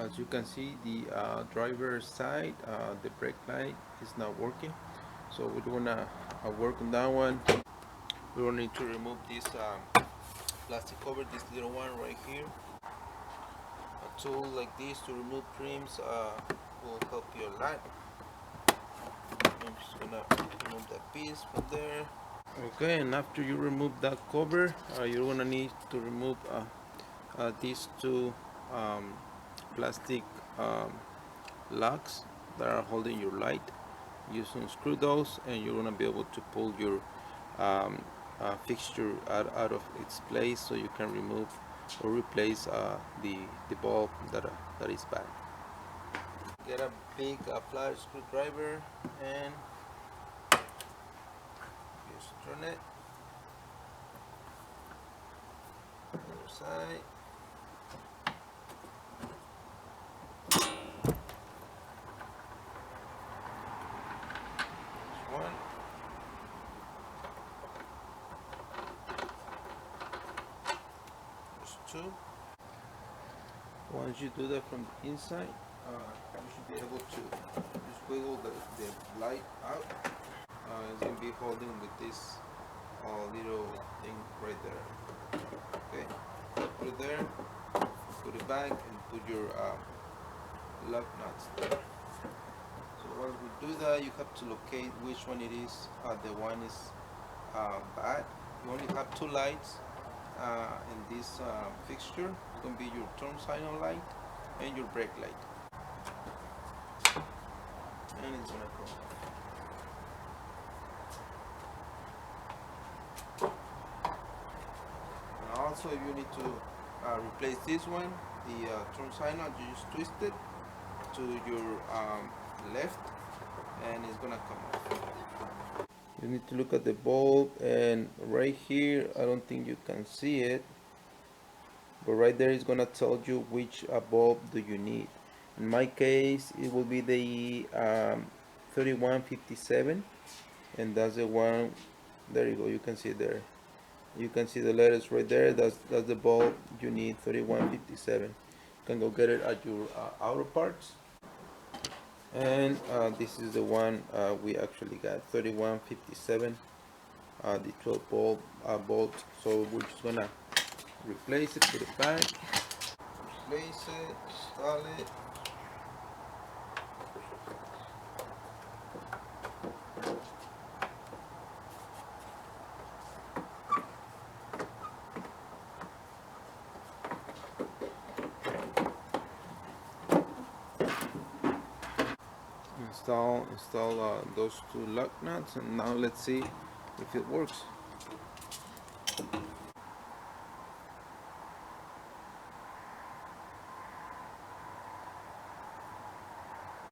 As you can see, the driver's side, the brake light is not working, so we're gonna work on that one. We will need to remove this plastic cover, this little one right here. A tool like this to remove trims will help you a lot. I'm just gonna remove that piece from there. Okay, and after you remove that cover, you're gonna need to remove these two um, plastic locks that are holding your light. You unscrew those, and you're gonna be able to pull your fixture out of its place, so you can remove or replace the bulb that is bad. Get a big flat screwdriver and just turn it. Other side. One. There's two. Once you do that from the inside, you should be able to just wiggle the light out. It's going to be holding with this little thing right there. Okay, put it there, put it back, and put your lock nuts there. So once we do that, you have to locate which one it is. The one is bad. You only have two lights in this fixture. It's going to be your turn signal light and your brake light. And it's going to come off. And also, if you need to replace this one, the turn signal, you just twist it to your left, and it's going to come off. You need to look at the bulb, and right here, I don't think you can see it, but right there is going to tell you which bulb do you need. In my case, it will be the 3157, and that's the one. There you go, you can see it there. You can see the letters right there. That's the bulb you need, 3157. You can go get it at your auto parts. And this is the one we actually got, 3157, the 12 volt bolt. So we're just gonna replace it, put it back, replace it, install it. Install those two lock nuts, and now let's see if it works.